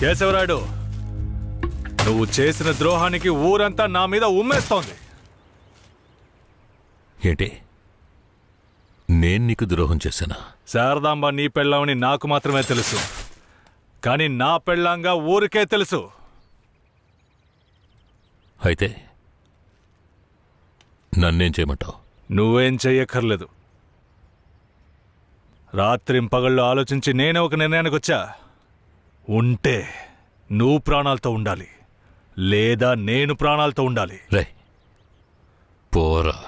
కేశవరాయుడు, నువ్వు చేసిన ద్రోహానికి ఊరంతా నా మీద ఉమ్మేస్తోంది. ఏంటి, నేను నీకు ద్రోహం చేశానా? శారదాంబ నీ పెళ్ళామని నాకు మాత్రమే తెలుసు, కానీ నా పెళ్ళాంగా ఊరికే తెలుసు. అయితే నన్నేం చేయమంటావు? నువ్వేం చెయ్యక్కర్లేదు. రాత్రింపగళ్ళు ఆలోచించి నేనే ఒక నిర్ణయానికి వచ్చా. ఉంటే నువ్వు ప్రాణాలతో ఉండాలి, లేదా నేను ప్రాణాలతో ఉండాలి. రే పోరా.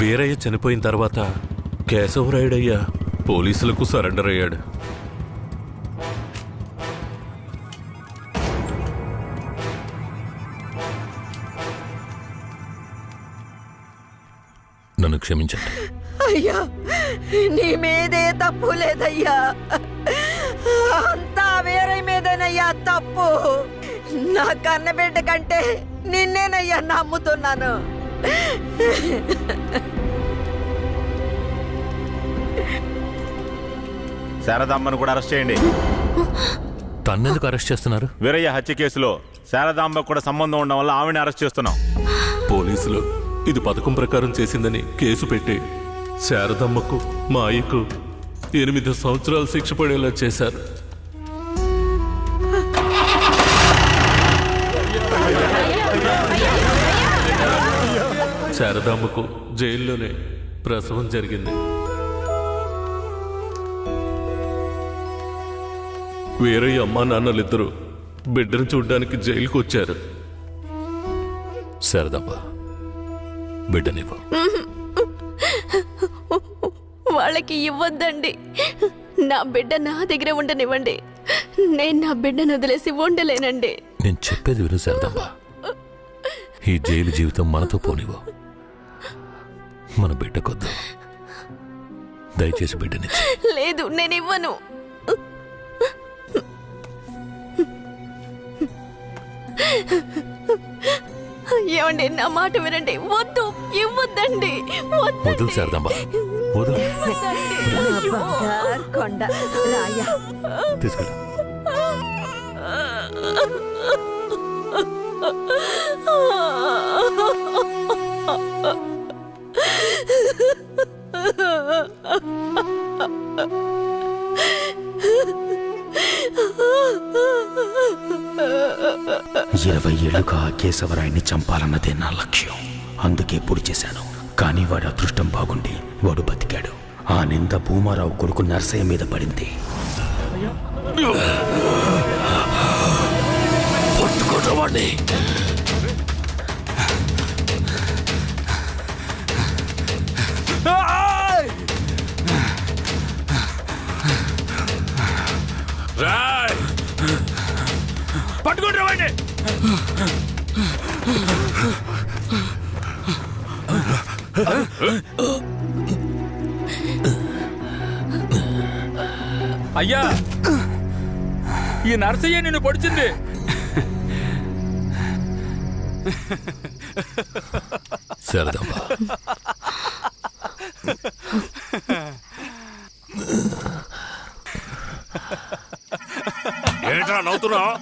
వీరయ్య చనిపోయిన తర్వాత కేశవరాయుడయ్య పోలీసులకు సరెండర్ అయ్యాడు. నన్ను క్షమించండి. అయ్యా, నీ మీదే తప్పు లేదయ్యా, అంతా వీరయ్య మీదేనయ్యా తప్పు. నా కన్నబిడ్డ కంటే నిన్నేనయ్యా నమ్ముతున్నాను. శారదాంబను కూడా అరెస్ట్ చేయండి. తన్నెందుకు అరెస్ట్ చేస్తున్నారు? వీరయ్య హత్య కేసులో శారదాంబకు కూడా సంబంధం ఉండడం వల్ల ఆవిడని అరెస్ట్ చేస్తున్నాం. పోలీసులు ఇది పథకం ప్రకారం చేసిందని కేసు పెట్టి శారదమ్మకు మా అయ్యకు 8 సంవత్సరాలు శిక్ష పడేలా చేశారు. శారదామ్మకు జైల్లోనే ప్రసవం జరిగింది. వీరయ్య అమ్మా నాన్నలిద్దరూ బిడ్డను చూడ్డానికి జైలుకు వచ్చారు. శారదమ్మ, బిడ్డనివ్వు. వాళ్ళకి ఇవ్వద్దండి. నా బిడ్డ నా దగ్గర ఉండనివ్వండి. నేను నా బిడ్డను వదిలేసి ఉండలేనండి. నేను చెప్పేది విను శారదమ్మ, ఈ జైలు జీవితం మనతో పోనివ్వు. మన బిడ్డకొద్దు, దయచేసి బిడ్డనిచ్చి. లేదు, నేను ఇవ్వను. ఏమండి, నా మాట వినండి. వద్దు, ఇవ్వద్దండి. వదులు శారదమ్మ, వదులు. కొండ రాయ తీసుకెళ్ళు. ఇరవై ఏళ్లుగా కేశవరాయుని చంపాలన్నదే నా లక్ష్యం. అందుకే పొడి చేశాను. కానీ వాడి అదృష్టం బాగుండి వాడు బతికాడు. ఆ నింద భూమారావు కొడుకు నర్సయ్య మీద పడింది. పట్టుకోవాడిని. పట్టుకుంటారు వాడిని. అయ్యా, ఈ నర్సయ్య నిన్ను పొడిచింది. శారదమ్మ, ఎందుకురా నవ్వుతున్నావు?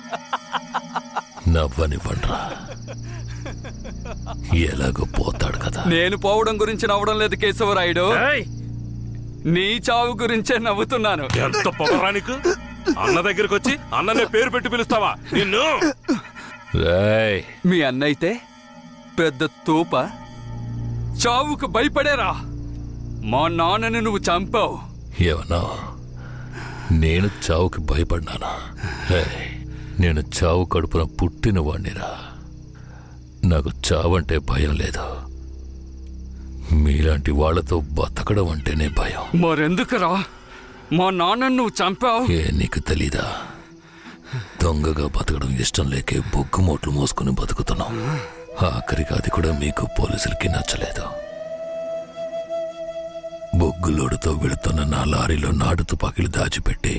నవ్వనివ్వండ్రా, ఎలాగో పోతాడు కదా. నేను పోవడం గురించి నవ్వడం లేదు కేశవరాయుడు, నీ చావు గురించే నవ్వుతున్నాను. ఎంత పొగరా నీకు? అన్న దగ్గరికి వచ్చి అన్ననే పేరు పెట్టి పిలుస్తావా నిన్ను? రేయ్, మీ అన్నయితే పెద్ద తోప, చావుకు భయపడేరా. మా నాన్నని నువ్వు చంపావు. ఏమన్నా నేను చావుకి భయపడ్డానా? రేయ్, నేను చావు కడుపున పుట్టిన వాణ్ణిరా. నాకు చావంటే భయం లేదు. మీలాంటి వాళ్లతో బతకడం అంటేనే భయం. మరెందుకురా మా నాన్నని నువ్వు చంపావు? ఏ నీకు తెలీదా? దొంగగా బతకడం ఇష్టం లేకే బొగ్గు మోట్లు మోసుకుని బతుకుతున్నాం. ఆఖరికి అది కూడా మీకు పోలీసులకి నచ్చలేదు. బొగ్గులోడుతో వెళుతున్న నా లారీలో నాటు తుపాకీలు దాచిపెట్టి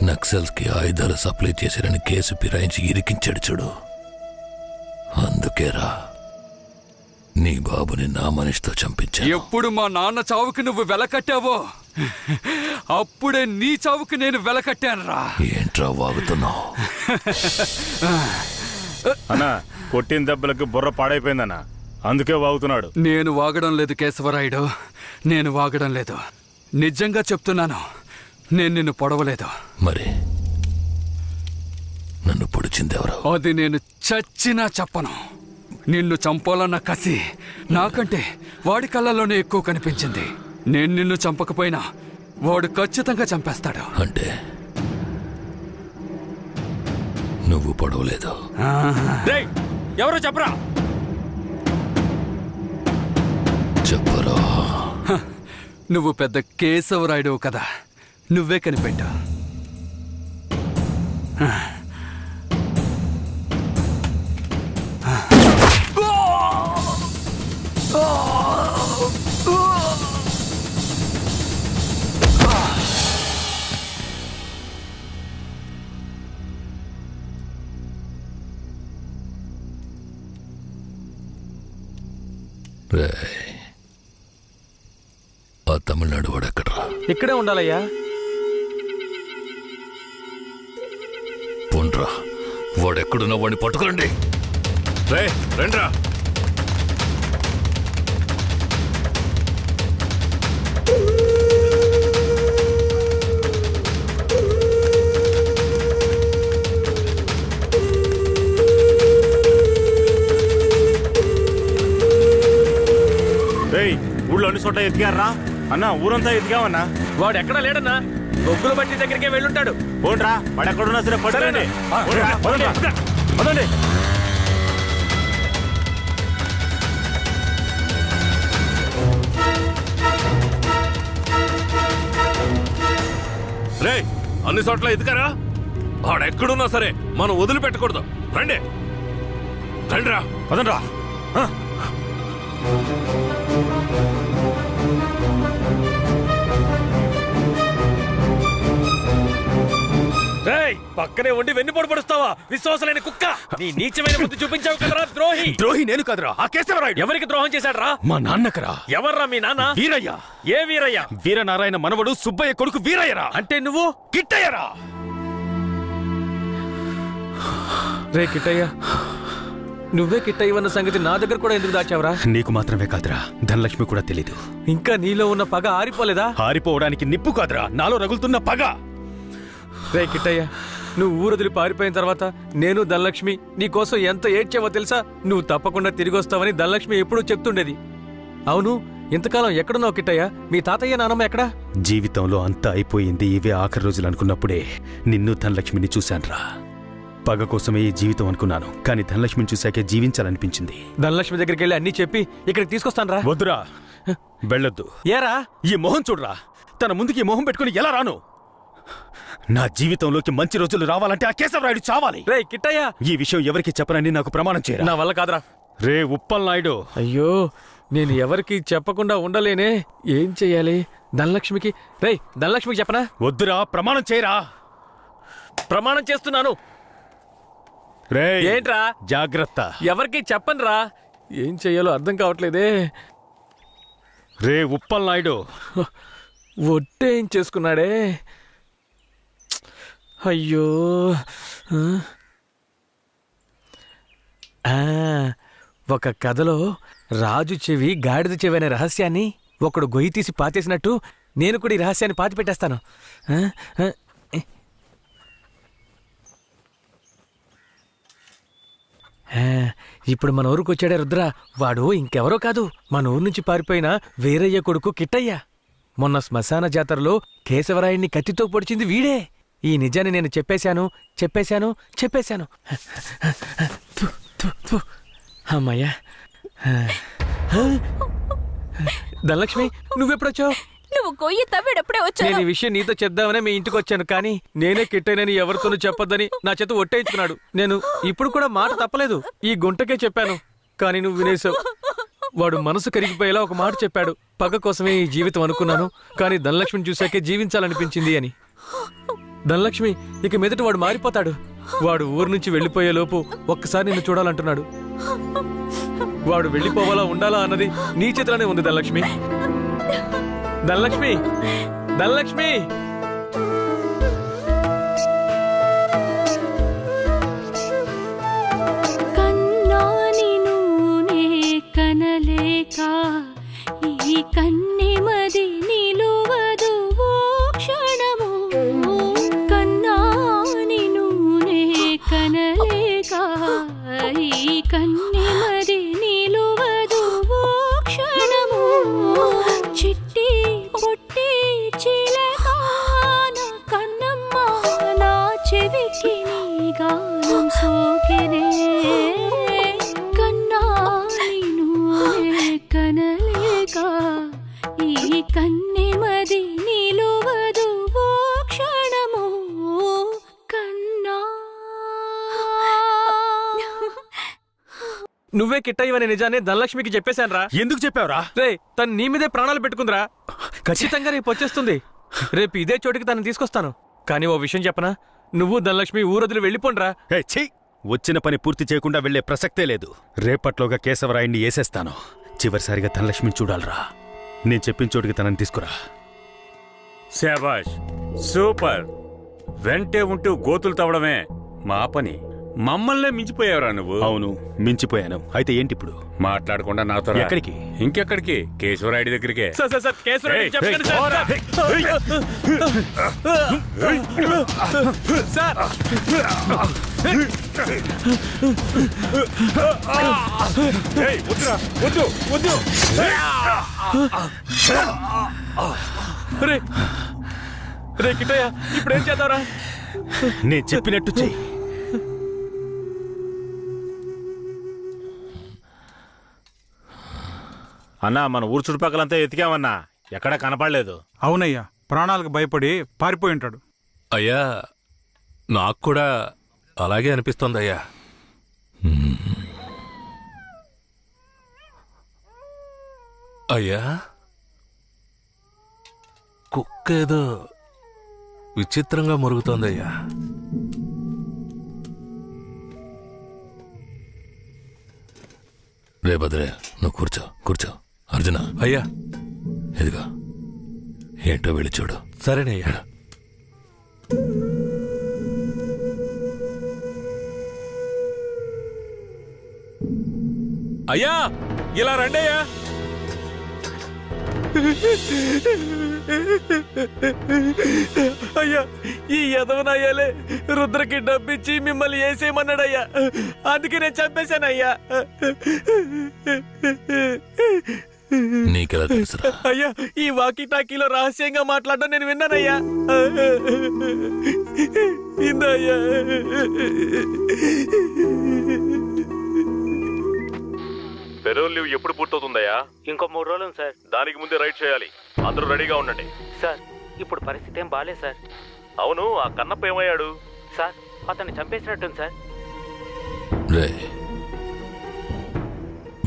నక్సల్స్కి ఆయుధాలు సప్లై చేశారని కేసు ఫిరాయించి ఇరికించాడు చూడు. అందుకేరా నీ బాబుని నా మనిషితో చంపించాను. ఎప్పుడు మా నాన్న చావుకి నువ్వు వెలకట్టావో అప్పుడే నీ చావుకి నేను వెలకట్టానురా. ఏంట్రా వాగుతున్నావు? అన్నా కొట్టిన దెబ్బలకి బుర్ర పాడైపోయిందన్నా, అందుకే వాగుతున్నాడు. నేను వాగడం లేదు కేశవరాయుడు, నేను వాగడం లేదు. నిజంగా చెప్తున్నాను, నేను నిన్ను పొడవలేదు. మరి నన్ను పొడిచిందెవరు? అది నేను చచ్చినా చెప్పను. నిన్ను చంపాలన్న కసి నాకంటే వాడి కళ్ళల్లోనే ఎక్కువ కనిపించింది. నేను నిన్ను చంపకపోయినా వాడు ఖచ్చితంగా చంపేస్తాడు. అంటే నువ్వు పొడవలేదు? ఎవరో చెప్పరా? చెప్పరా? నువ్వు పెద్ద కేశవరాయుడు కదా, నువ్వే కనిపెట్టా. ఆ తమిళనాడు వాడు ఎక్కడ్రా? ఇక్కడే ఉండాలయ్యా. పోండ్రా, వాడెక్కడున్నా వాడిని పట్టుకురండి. రండ్రా. ఊళ్ళో అన్ని చోట్ల ఎతికారా అన్నా? ఊరంతా ఎతికామన్నా. వాడు ఎక్కడా లేడన్నా, బొగ్గుల బట్టి దగ్గరికే వెళ్ళుంటాడు. పోండ్రా, వాడు ఎక్కడున్నా సరే పట్టుకోండి. పదండి. రే, అన్ని చోట్ల ఎదుకారా? వాడెక్కడున్నా సరే మనం వదిలిపెట్టకూడదు. రండి, రండిరా. పదండ్రా. పక్కనే ఉండి వెన్నుపోటు పడుస్తావా? విశ్వాసలేని కుక్క! నీ నీచమైన బుద్ధి చూపించావు కదరా ద్రోహి! ద్రోహి నేను కదరా, ఆ కేశవరాయుడు. ఎవరికి ద్రోహం చేశాడ్రా? మా నాన్నకరా. ఎవర్రా మీ నాన్న? వీరయ్య. ఏ వీరయ్య? వీరనారాయణ మనవడు సుబ్బయ్య కొడుకు వీరయ్యరా. అంటే నువ్వు కిట్టయ్యరా. రే కిట్టయ్య, నువ్వే కిట్టయ్యవన్న సంగతి నా దగ్గర కూడా ఎందుకు దాచావురా? నీకు మాత్రమే కాదురా, ధనలక్ష్మి కూడా తెలీదు. ఇంకా నీలో ఉన్న పగ ఆరిపోలేదా? ఆరిపోవడానికి నిప్పు కాదురా, నాలో రగులుతున్న పగ. రే కిట్టయ్య, నువ్వు ఊరొదిలి పారిపోయిన తర్వాత నేను ధనలక్ష్మి నీకోసం ఎంత ఏడ్చావో తెలుసా? నువ్వు తప్పకుండా తిరిగి వస్తావని ధనలక్ష్మి ఎప్పుడూ చెప్తుండేది. అవును, ఇంతకాలం ఎక్కడున్నావు కిట్టయ్య? మీ తాతయ్య నానమ్మ ఎక్కడా? జీవితంలో అంతా అయిపోయింది, ఇవే ఆఖరి రోజులు అనుకున్నప్పుడే నిన్ను ధనలక్ష్మిని చూశాన్రా. పగ కోసమే ఈ జీవితం అనుకున్నాను, కానీ ధనలక్ష్మిని చూశాకే జీవించాలనిపించింది. ధనలక్ష్మి దగ్గరికి వెళ్ళి అన్నీ చెప్పి ఇక్కడికి తీసుకొస్తానరా. వద్దురా, వెళ్ళొద్దు. ఏరా? ఈ మొహం చూడరా, తన ముందుకి ఈ మొహం పెట్టుకుని ఎలా రాను? నా జీవితంలోకి మంచి రోజులు రావాలంటే ఆ కేశవరాయుడు చావాలి. రే కిట్టయ్య, ఈ విషయం ఎవరికి చెప్పనని నాకు ప్రమాణం చేయరా. నా వల్ల కాదురా. రే ఉప్పల్ నాయుడు. అయ్యో, నేను ఎవరికి చెప్పకుండా ఉండలేనే. ఏం చెయ్యాలి? ధనలక్ష్మికి ధనలక్ష్మికి చెప్పనా? వద్దురా, ప్రమాణం చేయరా. ప్రమాణం చేస్తున్నాను. రే ఏంట్రా? జాగ్రత్త. ఎవరికి చెప్పనురా. ఏం చెయ్యాలో అర్థం కావట్లేదే. రే ఉప్పల్ నాయుడు. ఒట్టేం చేసుకున్నాడే. అయ్యో ఒక కథలో రాజు చెవి గాడిద చెవి అనే రహస్యాన్ని ఒకడు గొయ్యి తీసి పాతేసినట్టు నేను కూడా ఈ రహస్యాన్ని పాతి పెట్టేస్తాను. ఇప్పుడు మన ఊరికి వచ్చాడే రుద్ర, వాడు ఇంకెవరో కాదు, మన ఊరు నుంచి పారిపోయిన వీరయ్య కొడుకు కిట్టయ్య. మొన్న శ్మశాన జాతరలో కేశవరాయుణ్ణి కత్తితో పొడిచింది వీడే. ఈ నిజాన్ని నేను చెప్పేశాను. అమ్మయ్యా. ధనలక్ష్మి, నువ్వెప్పుడొచ్చావు? నువ్వు గొయ్యి తవ్వేటప్పుడే వచ్చావు. నేను ఈ విషయం నీతో చెప్దామనే మీ ఇంటికి వచ్చాను, కానీ నేనే కిట్టైనని ఎవరితోనూ చెప్పొద్దని నా చేత ఒట్టేయించుకున్నాడు. నేను ఇప్పుడు కూడా మాట తప్పలేదు, ఈ గుంటకే చెప్పాను, కానీ నువ్వు వినేశావు. వాడు మనసు కరిగిపోయేలా ఒక మాట చెప్పాడు. పగ కోసమే ఈ జీవితం అనుకున్నాను, కానీ ధనలక్ష్మిని చూశాకే జీవించాలనిపించింది అని. ధనలక్ష్మి, ఇక మీదట వాడు మారిపోతాడు. వాడు ఊరు నుంచి వెళ్ళిపోయేలోపు ఒక్కసారి నిన్ను చూడాలంటున్నాడు. వాడు వెళ్ళిపోవాలా ఉండాలా అన్నది నీ చేతిలోనే ఉంది ధనలక్ష్మి. ధనలక్ష్మి, ధనలక్ష్మి. కన్నాని నూనె కనలేక ఈ కన్నెమది నిలువదు ఓ క్షణము. కన్నాని నూనె కనలేక ఈ కన్నెమది నిలువదు ఓ క్షణము. చిట్టి పొట్టి చిలక నా కన్నమ్మ, నా చెవికి నీ గానం సోకినే. కన్నాని నూనె కనలేక ఈ కన్నెమది నిలువదు ఓ క్షణము. కన్నా. నువ్వే కిట్టయ్యవనే నిజాన్ని ధనలక్ష్మికి చెప్పేశాన్రా. ఎందుకు చెప్పావురా? రే, తను నీ మీదే ప్రాణాలు పెట్టుకుందిరా. ఖచ్చితంగా రేపు వచ్చేస్తుంది. రేపు ఇదే చోటికి తనని తీసుకొస్తాను. కానీ ఓ విషయం చెప్పనా, నువ్వు ధనలక్ష్మి ఊరొదిలి వెళ్ళిపోండ్రా. వచ్చిన పని పూర్తి చేయకుండా వెళ్లే ప్రసక్తే లేదు. రేపట్లోగా కేశవరాయుణ్ణి వేసేస్తాను. చివరిసారిగా ధనలక్ష్మిని చూడాలరా. నేను చెప్పిన చోటికి తనని తీసుకురా. శాబాష్, సూపర్. వెంటే ఉంటూ గోతులు తవ్వడమే మా పని. మమ్మల్నే మించిపోయావురా నువ్వు. అవును, మించిపోయాను. అయితే ఏంటి ఇప్పుడు? మాట్లాడకుండా నాతో రా. ఎక్కడికి? ఇంకెక్కడికి? కేశవరాయుడి దగ్గరికే. సార్ కేశవరాయుడికి చెప్పకండి సార్. వద్దు. రే కిట్టయ్య, ఇప్పుడు ఏం చేద్దాంరా? నేను చెప్పినట్టు చెయ్యి. అన్నా, మన ఊరు చుట్టుపక్కలంతా ఎతికామన్నా, ఎక్కడా కనపడలేదు. అవునయ్యా, ప్రాణాలకు భయపడి పారిపోయి ఉంటాడు. అయ్యా, నాకు కూడా అలాగే అనిపిస్తోంది అయ్యా. అయ్యా, కుక్క ఏదో విచిత్రంగా మురుగుతోందయ్యా. రే భద్రే, నువ్వు కూర్చో. అర్జున. అయ్యా. ఎదుగా ఏంటో వెళ్ళి చూడు. సరేనయ్యా. అయ్యా, ఇలా రండి అయ్యా. అయ్యా, ఈ యదవనయ్యాలే రుద్రకి డబ్బిచ్చి మిమ్మల్ని వేసేయమన్నాడయ్యా. అందుకే నేను చంపేశానయ్యా. నీకెలా తెలుసురా? అయ్యా, ఈ వాకీ టాకీలో రహస్యంగా మాట్లాడడం నేను విన్నానయ్యా. ఇందయ్యా. పెరోల్ లీవ్ ఎప్పుడు పూర్తవుతుందయ్యా? ఇంకో 3 రోజులు సార్. దానికి ముందే రైడ్ చేయాలి. అందరూ రెడీగా ఉండండి. సార్, ఇప్పుడు పరిస్థితి ఏం బాలేదు సార్. అవును, ఆ కన్నప్ప ఏమయ్యాడు? సార్, అతన్ని చంపేసినట్టుంది సార్. రే,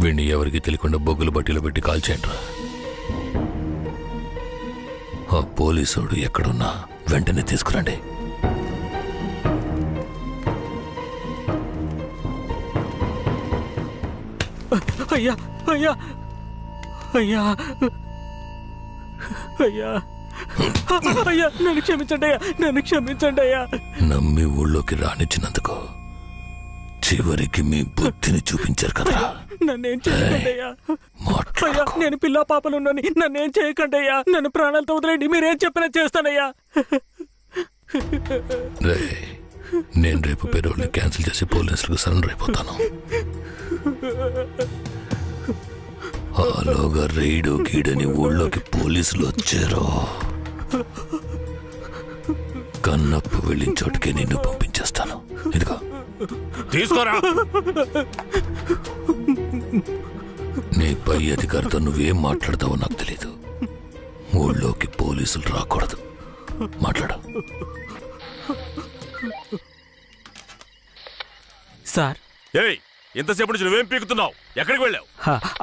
వీణ్ణి ఎవరికి తెలియకుండా బొగ్గులు బట్టీలో పెట్టి కాల్చేయండిరా. ఆ పోలీసోడు ఎక్కడున్నా వెంటనే తీసుకురండి. అయ్యా అయ్యా అయ్యా అయ్యా అయ్యా నన్ను క్షమించండి అయ్యా, నన్ను క్షమించండి అయ్యా. నమ్మి ఊళ్ళోకి రానిచ్చినందుకు చివరికి మీ బుద్ధిని చూపించారు కదా. నన్నేం చేయకండి అయ్యా. అయ్యా నేను పిల్ల పాపలున్నాని నన్నేం చేయకండి అయ్యా. నన్ను ప్రాణాలతో వదిలేండి, మీరేం చెప్పినా చేస్తానయ్యా. నేను రేపు పేరోల్ని క్యాన్సిల్ చేసి పోలీసులకు సరెండర్ అయిపోతాను. ఆలోగా రైడు గీడని ఊళ్ళోకి పోలీసులు వచ్చారో కన్నప్పు వెళ్ళిన చోటుకే నిన్ను పంపించేస్తాను. ఇదిగో తీసుకోరా. నీ పై అధికారితో నువ్వేం మాట్లాడతావో నాకు తెలీదు. ఊళ్ళోకి పోలీసులు రాకూడదు. మాట్లాడు. సార్ ఏయ్, ఇంతసేపు నుంచి నువ్వేం పీకుతున్నావు? ఎక్కడికి వెళ్ళావు?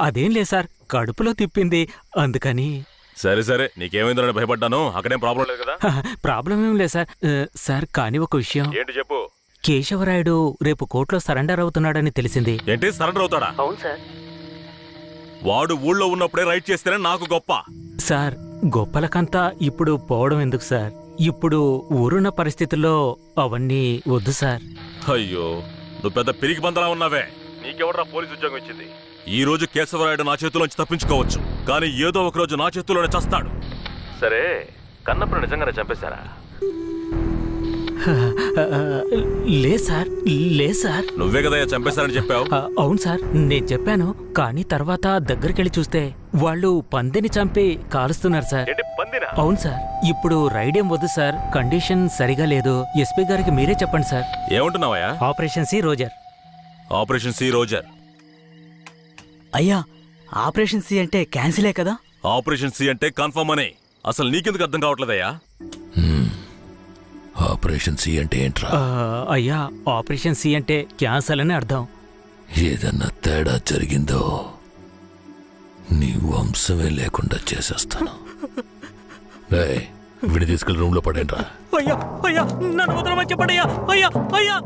అదేం లేదు సార్, కడుపులో తిప్పింది అందుకని. సరే సరే, నీకేమైందో భయపడ్డాను. అక్కడేం ప్రాబ్లం లేదు కదా? ప్రాబ్లం ఏం లేదు సార్. సార్ కానీ ఒక విషయం. ఏంటి చెప్పు. కేశవరాయుడు రేపు కోర్టులో సరెండర్ అవుతున్నాడని తెలిసింది. ఏంటి సరెండర్ అవుతాడా? అవును సార్. వాడు ఊళ్ళో ఉన్నప్పుడే రైట్ చేస్తేనే నాకు గొప్ప. సార్ గొప్పలకంతా ఇప్పుడు పోవడం ఎందుకు సార్? ఇప్పుడు ఊరున్న పరిస్థితుల్లో అవన్నీ వద్దు సార్. అయ్యో, నువ్వు పెద్ద పిరికి బందలా ఉన్నావే. నీకెవడరా పోలీసు ఉద్యోగం ఇచ్చింది? ఈ రోజు కేశవరాయుడు నా చేతిలోంచి తప్పించుకోవచ్చు, కానీ ఏదో ఒక రోజు నా చేతిలోనే చస్తాడు. సరే, కన్నప్పుడు నిజంగానే చంపేశారా? లే సార్, లే సార్. నువ్వే కదా చంపేశారని చెప్పావు. అవును సార్, నేను చెప్పాను. కానీ తర్వాత దగ్గరికెళ్ళి చూస్తే వాళ్ళు పందిని చంపి కాలుస్తున్నారు సార్. అవును సార్. ఇప్పుడు రైడేం వద్దు సార్, కండిషన్ సరిగా లేదు. ఎస్పీ గారికి మీరే చెప్పండి సార్. ఏమంటున్నావయ్యా? Operation C roger. Operation C roger. అయ్యా, ఆపరేషన్ సి అంటే క్యాన్సిలే కదా? ఆపరేషన్ సి అంటే కన్ఫర్మ్ అని. అసలు నీకెందుకు అర్థం కావట్లేదయ్యా? ఆపరేషన్ సి అంటే ఏంట్రా? అయ్యా, ఆపరేషన్ సి అంటే క్యాన్సల్ అని అర్థం. ఏదన్నా తేడా జరిగిందో నీ వంశమే లేకుండా చేసేస్తాను. విడి తీసుకెళ్ళి రూమ్ లో పడేంట్రా. అయ్యా అయ్యా, నన్ను వదలమని చెప్పండి అయ్యా. అయ్యా అయ్యా.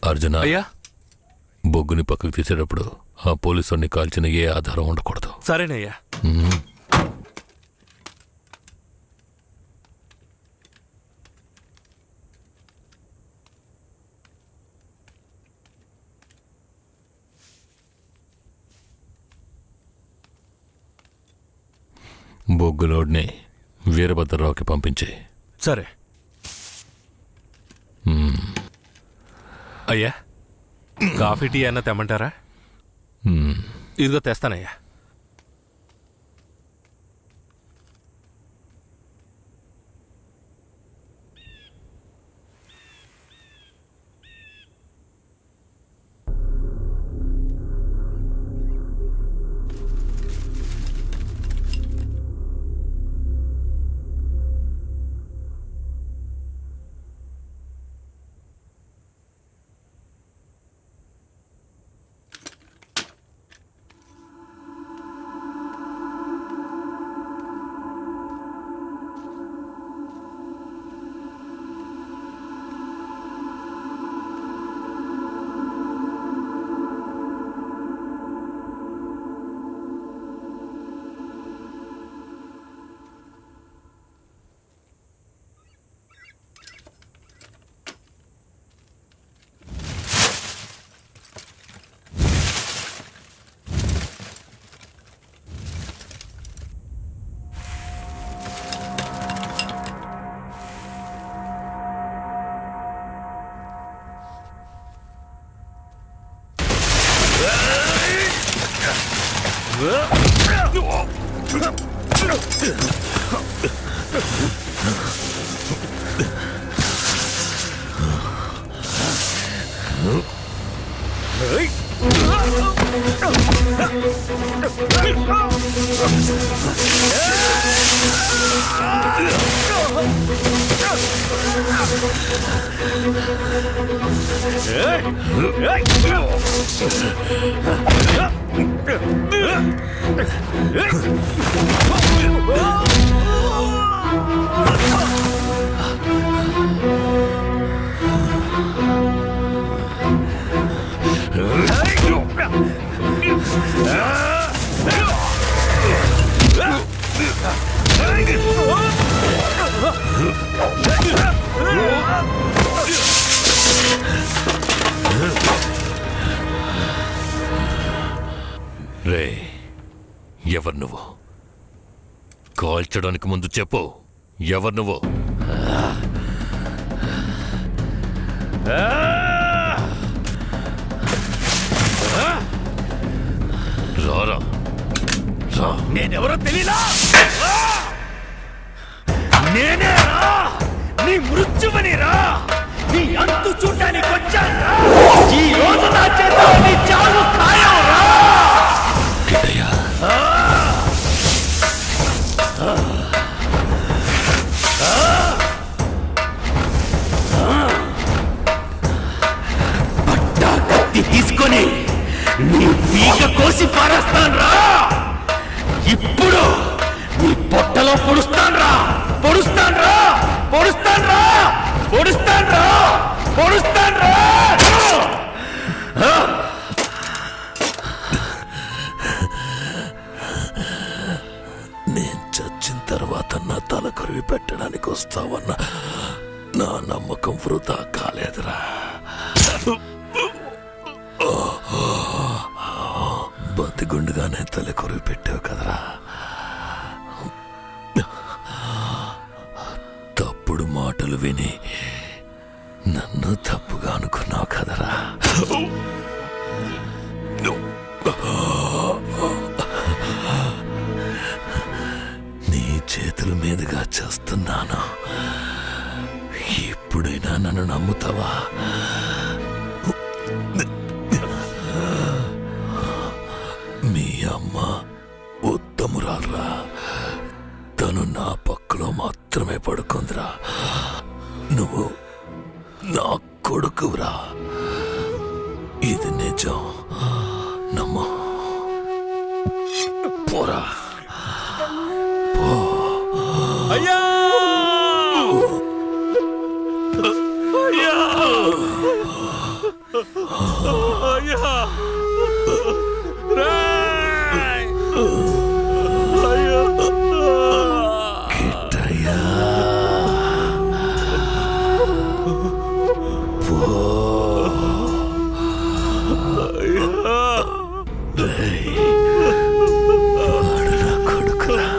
అర్జున, బొగ్గుని పక్కకు తీసేటప్పుడు ఆ పోలీసుని కాల్చిన ఏ ఆధారం ఉండకూడదు. సరేనయ్యా. బొగ్గులోడ్ని వీరభద్రరావుకి పంపించే. సరే అయ్యా. కాఫీ టీ అన్న తెమ్మంటారా? ఇదిగో తెస్తానయ్యా. Hey! రే, ఎవరు నువ్వు? కాల్చడానికి ముందు చెప్పు, ఎవరు నువ్వు? రారా, రా. నేనెవరో తెలీలా? నేనే రా, నీ మృత్యువని రా, నీ అంతు చూడడానికి వచ్చాను. ఈ రోజు నా చేత నీ చావు ఖాయం రా. పట్టా కత్తి తీసుకొని నీ పీక కోసి పారేస్తాను రా. ఇప్పుడు నీ పొట్టలో పొడుస్తాను రా, పొడుస్తాను రా, పొడుస్తాను రా, పొడుస్తాను రా, పొడుస్తాను రా. నేను చచ్చిన తర్వాత నా తల కొరివి పెట్టడానికి వస్తావన్న నా నమ్మకం వృధా కాలేదురా. బతిగుండుగానే తల కొరివి పెట్టావు కదరా. తప్పుడు మాటలు విని నన్ను తప్పుగా అనుకున్నావు కదరా. నీ చేతుల మీదుగా చేస్తున్నాను. ఇప్పుడైనా నన్ను నమ్ముతావా? మీ అమ్మ ఉత్తమురాలురా. తను నా పక్కలో మాత్రమే పడుకుందిరా. నువ్వు నా కొడుకురా. ఇది నిజం, నమ్ము. పోరా, పో. అయ్యా, అయ్యా, అయ్యా, రేయ్, అయ్యా, కిట్టయ్యా, పో. రేయ్, వాడు నా కొడుకురా,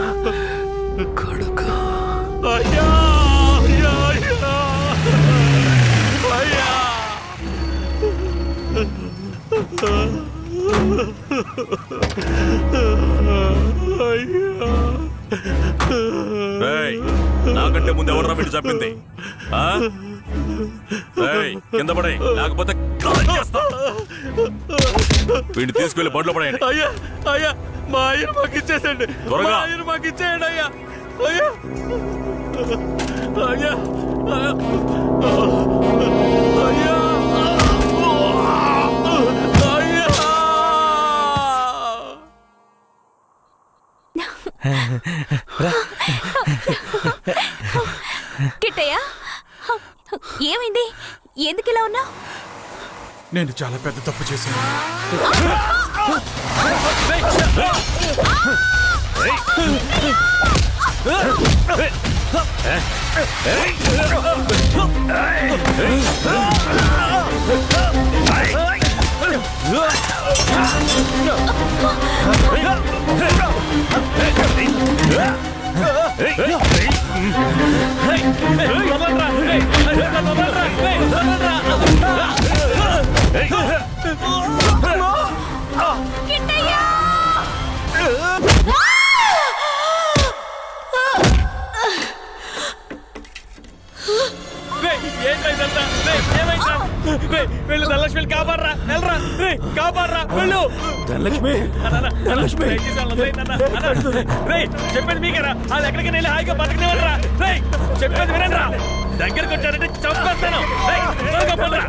కొడుకు. అయ్యా, అయ్యా, అయ్యా, అయ్యా. రేయ్, నాకంటే ముందు ఎవరు వీడు చెప్పింది? కింద పడే, లేకపోతే కాల్చేస్తా. వీడిని తీసుకెళ్లి బండ్లో పడేయండి. అయ్యా, అయ్యా, మా ఆయన మాకు ఇచ్చేసండి. త్వరగా. మా ఆయన మాకు ఇచ్చేయండి అయ్యా. అయ్యా, అయ్యా, అయ్యా, కిట్టయ్య, ఏమైంది? ఎందుకు ఇలా ఉన్నావు? నేను చాలా పెద్ద తప్పు చేశాను. వెళ్ళు ధనలక్ష్మి, కాపాడరా, వెళ్ళరా, కాపాడరా, వెళ్ళు. ధనలక్ష్మి, ధనలక్ష్మి, చెప్పేది మీకేరా. వాళ్ళు ఎక్కడికి వెళ్ళి హాయిగా బతకనివ్వరా. చెప్పేది వినండి రా. దగ్గరకు వచ్చారంటే చంపేస్తాను. రేయ్, త్వరగా పదరా.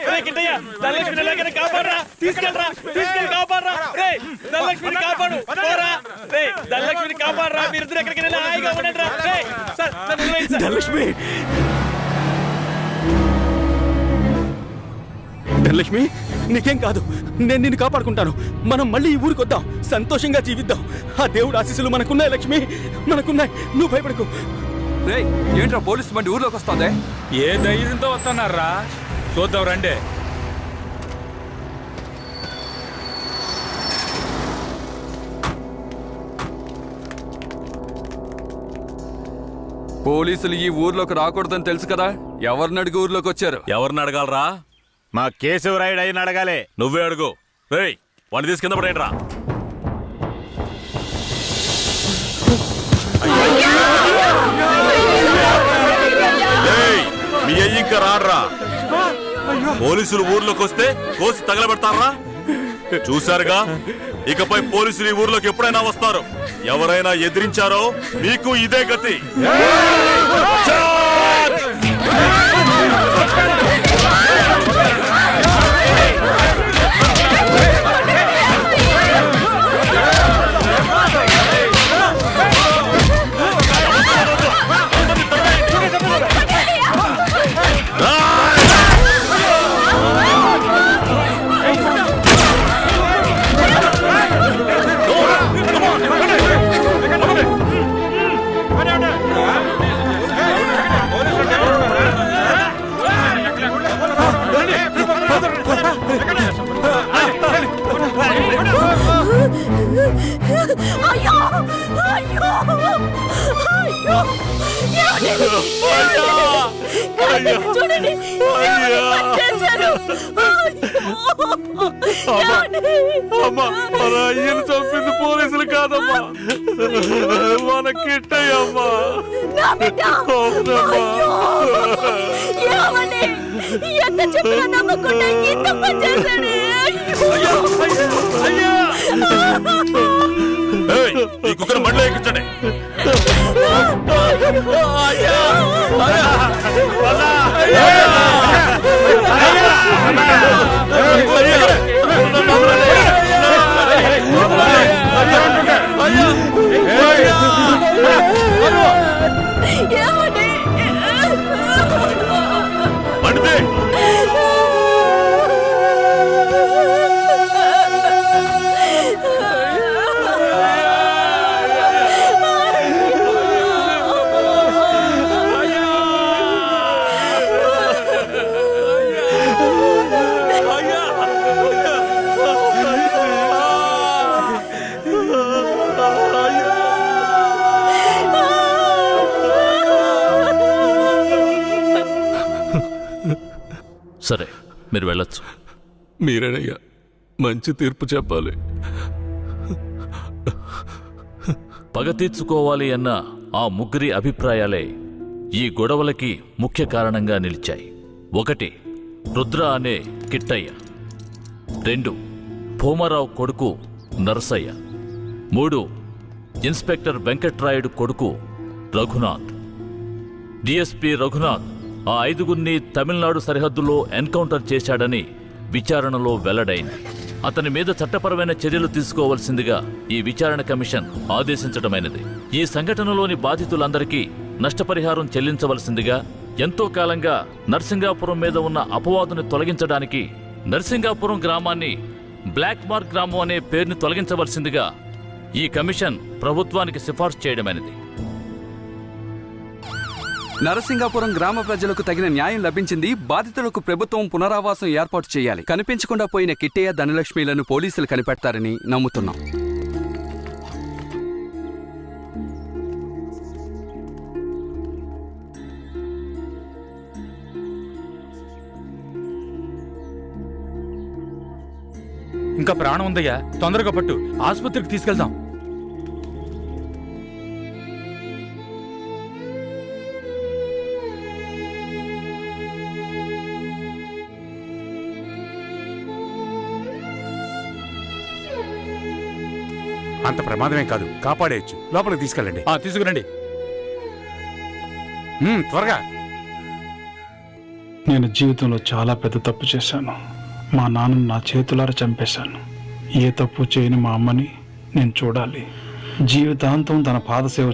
రేయ్, కిట్టయ్య, ధనలక్ష్మిని ఎలాగైనా కాపాడరా, తీసుకెళ్ళరా, తీసుకెళ్ళి కాపాడరా. రేయ్, ధనలక్ష్మిని కాపాడు, పోరా. రేయ్, ధనలక్ష్మిని కాపాడరా, మీరిద్దరు ఎక్కడికి వెళ్ళి హాయిగా ఉండండి రా. రేయ్, సార్, నన్ను వదిలేయండి సార్. ధనలక్ష్మి, నీకేం కాదు, నేను నిన్ను కాపాడుకుంటాను. మనం మళ్ళీ ఈ ఊరికి వద్దాం, సంతోషంగా జీవిద్దాం. ఆ దేవుడు ఆశీస్సులు మనకున్నాయి లక్ష్మి, మనకున్నాయి. నువ్వు భయపడకు. రే ఏంట్రా పోలీసు బండి ఊర్లోకి వస్తుంది? ఏ ధైర్యంతో వస్తున్నారా? చూద్దాం రండి. పోలీసులు ఈ ఊర్లోకి రాకూడదని తెలుసు కదా, ఎవరిని అడిగి ఊర్లోకి వచ్చారు? ఎవరిని అడగాలరా? మా కేశవరాయుడు అయిన అడగాలి. నువ్వే అడుగు. రేయ్, వాడిని తీసి కింద పడేయండి రా. మీ అయ్యి ఇంకా రాడ్రా. పోలీసులు ఊర్లోకి వస్తే కోసి తగలబెడతారా? చూశారుగా, ఇకపై పోలీసులు ఈ ఊర్లోకి ఎప్పుడైనా వస్తారు. ఎవరైనా ఎదిరించారో మీకు ఇదే గతి. అయ్యో అయ్యో అయ్యో చూడండి, అయ్యను చంపింది పోలీసులు కాదమ్మా, మన కిట్టయ్యమ్మా. ఎంత చెప్పినా నమ్మకుండా ఇంత పని చేశాడు. ఈ కుక్కను బండ్లో ఎక్కించండి. సరే, మీరు వెళ్ళొచ్చు. మీరేనయ్యా మంచి తీర్పు చెప్పాలి. పగ తీర్చుకోవాలి అన్న ఆ ముగ్గురి అభిప్రాయాలే ఈ గొడవలకి ముఖ్య కారణంగా నిలిచాయి. 1 రుద్ర అనే కిట్టయ్య, 2 భూమారావు కొడుకు నరసయ్య, 3 ఇన్స్పెక్టర్ వెంకట్రాయుడు కొడుకు రఘునాథ్. డిఎస్పీ రఘునాథ్ ఆ 5గురిని తమిళనాడు సరిహద్దులో ఎన్కౌంటర్ చేశాడని విచారణలో వెల్లడైంది. అతని మీద చట్టపరమైన చర్యలు తీసుకోవాల్సిందిగా ఈ విచారణ కమిషన్ ఆదేశించడమైనది. ఈ సంఘటనలోని బాధితులందరికీ నష్టపరిహారం చెల్లించవలసిందిగా, ఎంతో కాలంగా నర్సింగాపురం మీద ఉన్న అపవాదుని తొలగించడానికి నర్సింగాపురం గ్రామాన్ని బ్లాక్ మార్క్ గ్రామం అనే పేరుని తొలగించవలసిందిగా ఈ కమిషన్ ప్రభుత్వానికి సిఫార్సు చేయడమైనది. నరసింగాపురం గ్రామ ప్రజలకు తగిన న్యాయం లభించింది. బాధితులకు ప్రభుత్వం పునరావాసం ఏర్పాటు చేయాలి. కనిపించకుండా పోయిన కిట్టయ్య, ధనలక్ష్మిలను పోలీసులు కనిపెడతారని నమ్ముతున్నాం. ఇంకా ప్రాణం ఉందయ్యా, తొందరగా పట్టు, ఆసుపత్రికి తీసుకెళ్దాం. అంత ప్రమాదమే కాదు, కాపాడేయచ్చు. లోపలికి తీసుకెళ్ళండి. తీసుకురండి త్వరగా. నేను జీవితంలో చాలా పెద్ద తప్పు చేశాను. మా నాన్నను నా చేతులారా చంపేశాను. ఏ తప్పు చేయని మా అమ్మని నేను చూడాలి. జీవితాంతం తన పాదసేవ